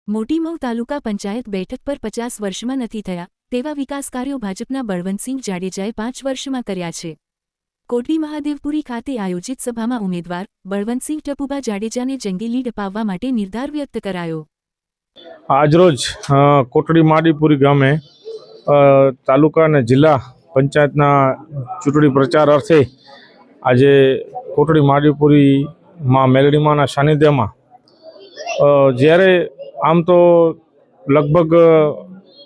મોટી મઉ તાલુકા પંચાયત બેઠક પર 50 વર્ષમાં નથી થયા તેવા વિકાસ કાર્યો ભાજપના બળવંતસિંહ જાડેજાએ 5 વર્ષમાં કર્યા છે। કોટડી મહાદેવપુરી ખાતે આયોજિત સભામાં ઉમેદવાર બળવંતસિંહ ટપુભા જાડેજાને જંગી લીડ અપાવવા માટે નિર્ધાર વ્યક્ત કરાયો। આજરોજ કોટડી મહાદેવપુરી ગામે તાલુકા અને જિલ્લા પંચાયतना ચૂંટણી પ્રચાર અર્થે આજે કોટડી મહાદેવપુરીમાં મેલડીમાના સાનિધ્યમાં જ્યારે આમ તો લગભગ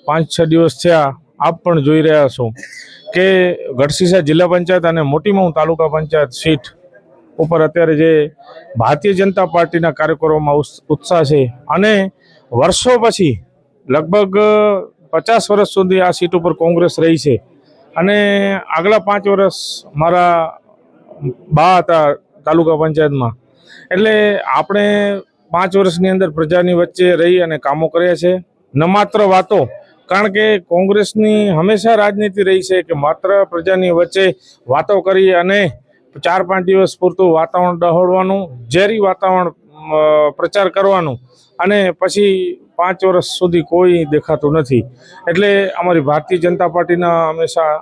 5-6 દિવસ થયા આપ પણ જોઈ રહ્યા છો કે ગઢસીસા જિલ્લા પંચાયત અને મોટી મઉ તાલુકા પંચાયત સીટ ઉપર અત્યારે જે ભારતીય જનતા પાર્ટીના કાર્યકરોમાં ઉત્સાહ છે અને વર્ષો પછી લગભગ 50 વર્ષ સુધી આ સીટ ઉપર કોંગ્રેસ રહી છે અને આગલા 5 વર્ષ મારા બા હતા તાલુકા પંચાયતમાં। એટલે આપણે 5 વર્ષની અંદર પ્રજાની વચ્ચે રહી અને કામો કર્યા છે, ન માત્ર વાતો। કારણ કે કોંગ્રેસની હંમેશા રાજનીતિ રહી છે કે માત્ર પ્રજાની વચ્ચે વાતો કરી અને 4-5 દિવસ પૂરતું વાતાવરણ ડહોળવાનું, ઝેરી વાતાવરણ પ્રચાર કરવાનું અને પછી 5 વર્ષ સુધી કોઈ દેખાતું નથી। એટલે અમારી ભારતીય જનતા પાર્ટીના હંમેશા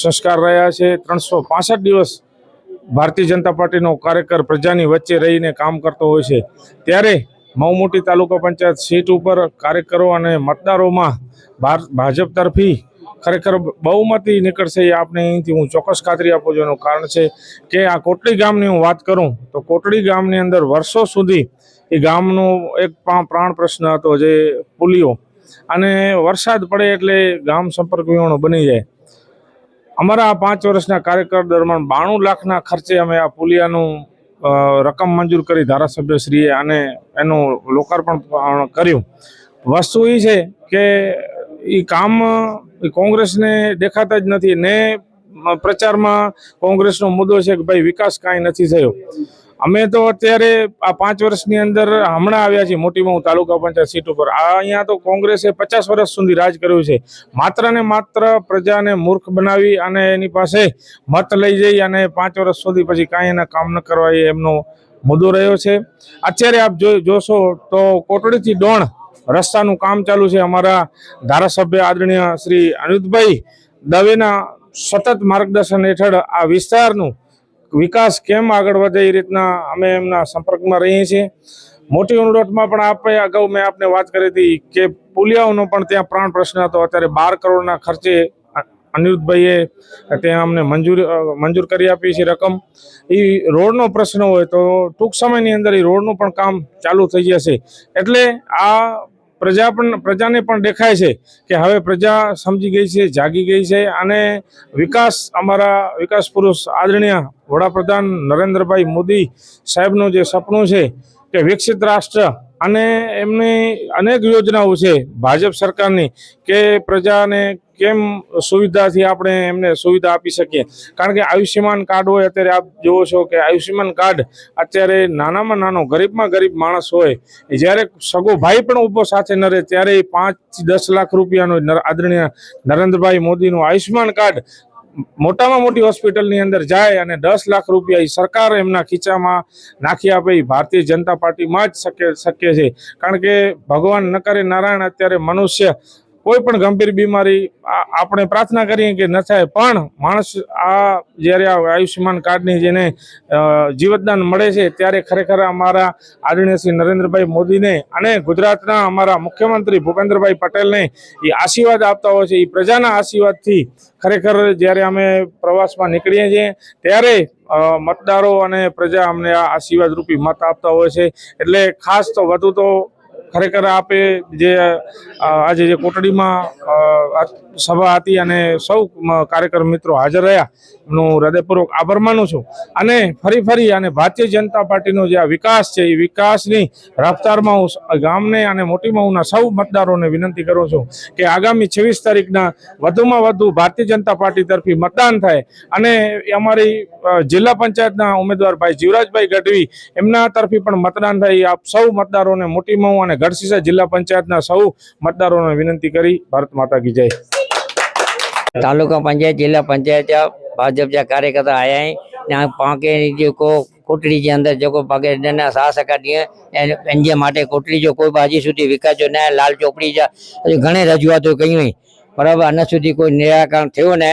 સંસ્કાર રહ્યા છે। 365 દિવસ ભારતીય જનતા પાર્ટીનો કાર્યકર પ્રજાની વચ્ચે રહીને કામ કરતો હોય છે। ત્યારે મઉ મોટી તાલુકા પંચાયત સીટ ઉપર કાર્યકરો અને મતદારોમાં ભાજપ તરફી ખરેખર બહુમતી નીકળશે એ આપણે અહીંથી હું ચોક્કસ ખાતરી આપું છું। એનું કારણ છે કે આ કોટડી ગામની હું વાત કરું તો કોટડી ગામની અંદર વર્ષો સુધી એ ગામનો એક પ્રાણ પ્રશ્ન હતો જે પુલિયો, અને વરસાદ પડે એટલે ગામ સંપર્ક વિહોણું બની જાય। અમારા આ 5 વર્ષના કાર્યકાળ દરમિયાન 92 લાખના ખર્ચે અમે આ પુલિયાનું રકમ મંજૂર કરી ધારાસભ્યશ્રીએ અને એનું લોકાર્પણ કર્યું। વસ્તુ એ છે કે એ કામ કોંગ્રેસને દેખાતા જ નથી ને પ્રચારમાં કોંગ્રેસનો મુદ્દો છે કે ભાઈ વિકાસ કાંઈ નથી થયો। અમે તો અત્યારે આ 5 વર્ષની અંદર હમણાં આવ્યા છીએ મોટી મઉ તાલુકા પંચાયત સીટ ઉપર। અહીંયા તો કોંગ્રેસે 50 વર્ષ સુધી રાજ કર્યું છે, માત્ર ને માત્ર પ્રજાને મૂર્ખ બનાવી અને એની પાસે મત લઈ જઈ અને 5 વર્ષ સુધી પછી કાંઈ એના કામ ન કરવા એ એમનો મુદ્દો રહ્યો છે। અત્યારે આપ જોશો તો કોટડીથી ડોણ રસ્તાનું કામ ચાલુ છે। અમારા ધારાસભ્ય આદરણીય શ્રી અનિરુદ્ધભાઈ દવેના સતત માર્ગદર્શન હેઠળ આ વિસ્તારનું વિકાસ કેમ આગળ વધે એ રીતના અમે એમના સંપર્કમાં રહીએ છીએ। મોટી ઉંડોટમાં પણ આપણે અગાઉ મેં આપને વાત કરી હતી કે પુલિયાઓનો પણ ત્યાં પ્રાણ પ્રશ્ન હતો। અત્યારે 12 કરોડના ખર્ચે અનિરુદ્ધભાઈએ ત્યાં અમને મંજૂર કરી આપી છે રકમ। એ રોડનો પ્રશ્ન હોય તો ટૂંક સમયની અંદર એ રોડનું પણ કામ ચાલુ થઈ જશે। એટલે આ પ્રજાને પણ દેખાય છે કે હવે પ્રજા સમજી ગઈ છે, જાગી ગઈ છે અને વિકાસ અમારા વિકાસ પુરુષ આદરણીય વડાપ્રધાન નરેન્દ્રભાઈ મોદી સાહેબનું જે સપનું છે કે વિકસિત રાષ્ટ્ર, અને એમની અનેક યોજનાઓ છે ભાજપ સરકારની કે પ્રજાને કેમ સુવિધાથી આપણે એમને સુવિધા આપી શકીએ। કારણ કે આયુષ્યમાન કાર્ડ હોય, અત્યારે આપ જુઓ છો કે આયુષ્યમાન કાર્ડ અત્યારે નાનામાં નાનો ગરીબમાં ગરીબ માણસ હોય, જ્યારે સગો ભાઈ પણ ઊભો સાથે ન રહે ત્યારે 5 થી 10 લાખ રૂપિયાનું આદરણીય નરેન્દ્રભાઈ મોદીનું આયુષ્યમાન કાર્ડ મોટામાં મોટી હોસ્પિટલની અંદર જાય અને 10 લાખ રૂપિયા એ સરકાર એમના ખીચામાં નાખી આપે એ ભારતીય જનતા પાર્ટીમાં જ શક્ય છે। કારણ કે ભગવાન ન કરે નારાયણ, અત્યારે મનુષ્ય કોઈ પણ ગંભીર બીમારી આપણે પ્રાર્થના કરીએ કે ન થાય, પણ માણસ આ જ્યારે આ આયુષ્યમાન કાર્ડની જેને જીવતદાન મળે છે ત્યારે ખરેખર અમારા આદરણીય શ્રી નરેન્દ્રભાઈ મોદીને અને ગુજરાતના અમારા મુખ્યમંત્રી ભૂપેન્દ્રભાઈ પટેલને એ આશીર્વાદ આપતા હોય છે। એ પ્રજાના આશીર્વાદથી ખરેખર જ્યારે અમે પ્રવાસમાં નીકળીએ છીએ ત્યારે મતદારો અને પ્રજા અમને આ આશીર્વાદ રૂપી મત આપતા હોય છે। એટલે ખાસ તો વધુ તો ખરેખર આપે જે આજે જે કોટડીમાં સભા હતી અને સૌ કાર્યકર મિત્રો હાજર રહ્યા એમનું હૃદયપૂર્વક આભાર માનું છું। અને ફરી અને ભારતીય જનતા પાર્ટીનો જે આ વિકાસ છે એ વિકાસની રફતારમાં હું ગામને અને મોટી મઉના સૌ મતદારોને વિનંતી કરું છું કે આગામી 26 તારીખના વધુમાં વધુ ભારતીય જનતા પાર્ટી તરફી મતદાન થાય અને અમારી જિલ્લા પંચાયતના ઉમેદવાર ભાઈ જીવરાજભાઈ ગઢવી એમના તરફી પણ મતદાન થાય। આપ સૌ મતદારોને મોટી મઉ અને ગઢસીસા જિલ્લા પંચાયતના સૌ મતદારોને વિનંતી કરી ભારત माता की जय। तालुका पंचायत जिला पंचायत भाजपा कार्यकर्ता आया है। ને આ પાંકે जेको कोटड़ी जे अंदर जेको पाके ॾिना साहसका ॾींहं ऐं पंहिंजे माटे कोटड़ी जो कोई बि अॼु સુધી विकास जो न लाल चौकड़ी जा घणे रजूआतूं कयूं हुई पर अञा સુધી कोई निराकरण थियो न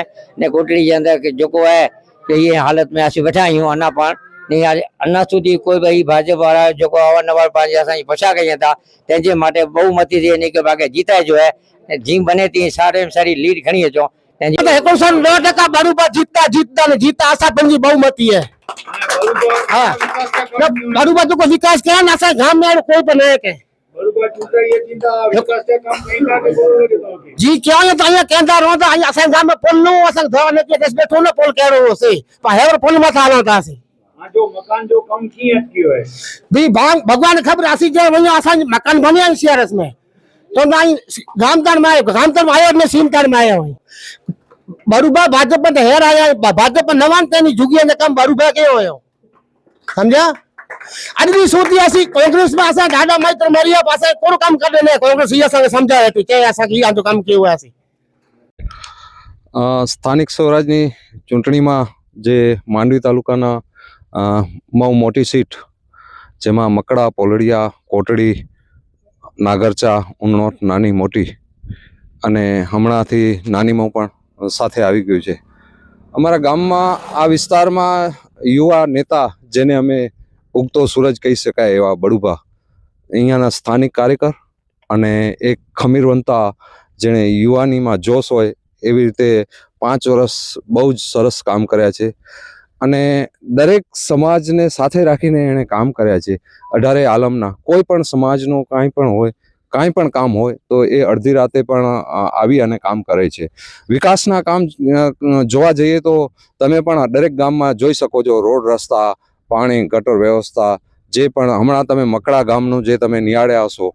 ने कोटड़ी जे अंदर जेको आहे कि ये हालत में असीं वेठा आहियूं अञा पाण ने अञा સુધી કોઈ ભાઈ ભાજપ વાળા जेको अवारनवार पंहिंजे असांजी पछा कयूं था तंहिंजे માટે બહુમતી થી એને કે ભાગે જીતાય जो है जीम बने थी सारे सारी लीड खणी अचो 109% बरूबा जीता असां पंहिंजी बहुमती है हाँ बरूबा जो को विकास कया ना असां गांव में कोई पण है के जी क्या न ताया केंदा रोदा असां गांव में पुल नो असां घर में के बैठो न पुल कहिड़ो होसे पर हेवर पुल मथा हलो था असीं जो मकान जो कम की अटकियो है भी भगवान खबर असीं जे वञो असां मकान बनिया शहर में तो ना गामदार में आयो ने सीमदार में आयो बरूबा भाजप में हेर आया भाजप नवान तेनी जुगी ने कम बरूबा के होयो समझा अॼु बि सोची असीं कांग्रेस में असां ॾाढा माइट मरिया पासे कोन कम करे ने कांग्रेस ये असांखे समझाए थी के असांखे इहा जो कम कयो आहे સ્થાનિક સ્વરાજની ચૂંટણીમાં જે માંડવી તાલુકાના મઉ મોટી સીટ જેમાં મકડા પોલડિયા કોટડી નાગરચા ઉણોટ નાની મોટી અને હમણાંથી નાની મઉ પણ સાથે આવી ગયું છે. અમારા ગામમાં આ વિસ્તારમાં યુવા નેતા જેને અમે ઉગતો સૂરજ કહી શકાય એવા બડુભા અહીંયાના સ્થાનિક કાર્યકર અને એક ખમીરવંતા જેણે યુવાનીમાં જોશ હોય એવી રીતે 5 વર્ષ બહુ જ સરસ કામ કર્યા છે અને દરેક સમાજને સાથે રાખીને એણે કામ કર્યા છે. 18 આલમના કોઈ પણ સમાજનું કાંઈ પણ હોય કાંઈ પણ કામ હોય તો એ અડધી રાતે પણ આવી અને કામ કરે છે. વિકાસના કામ જોવા જઈએ તો તમે પણ દરેક ગામમાં જોઈ શકો છો. રોડ રસ્તા પાણી ગટર વ્યવસ્થા જે પણ હમણાં તમે મકડા ગામનું જે તમે નિહાળ્યા હશો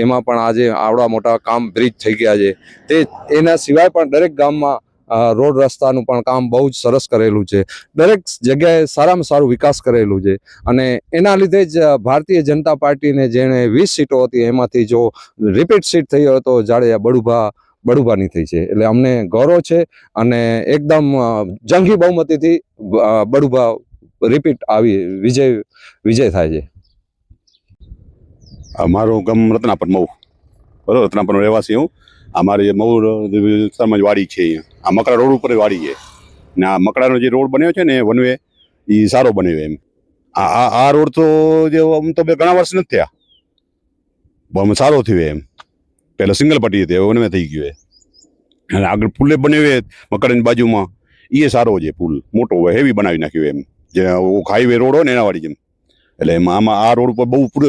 એમાં પણ આજે આવડા મોટા કામ બ્રિજ થઈ ગયા છે. તે એના સિવાય પણ દરેક ગામમાં રોડ રસ્તાનું પણ કામ બહુ જ સરસ કરેલું છે. દરેક જગ્યાએ સારામાં સારું વિકાસ કરેલું છે અને એના લીધે જ ભારતીય જનતા પાર્ટીને જેણે 20 સીટો હતી એમાંથી જો રિપીટ સીટ થઈ હોય તો જાડેજા બડુભાની થઈ છે. એટલે અમને ગૌરવ છે અને એકદમ જંગી બહુમતીથી બડુભા રિપીટ આવી વિજય થાય છે. અમારું ગામ રત્નાપર મઉ બરાબર રત્નાપરનો રહેવાસી હું. અમારે મઉ વિસ્તારમાં જ વાડી છે. અહીંયા આ મકડા રોડ ઉપર જ વાડી છે ને આ મકડાનો જે રોડ બન્યો છે ને વન વે એ સારો બન્યો એમ. આ રોડ તો જે આમ તો ઘણા વર્ષ નથી થયા બહુ સારો થયો એમ. પહેલાં સિંગલ પટ્ટી હતી હવે વન વે થઈ ગયો અને આગળ પુલે બન્યો મકડાની બાજુમાં એ સારો છે. પુલ મોટો હોય હેવી બનાવી નાખ્યો એમ જે હાઈવે રોડ હોય ને એના વાળી જેમ. એટલે એમાં આમાં આ રોડ ઉપર બહુ પૂરો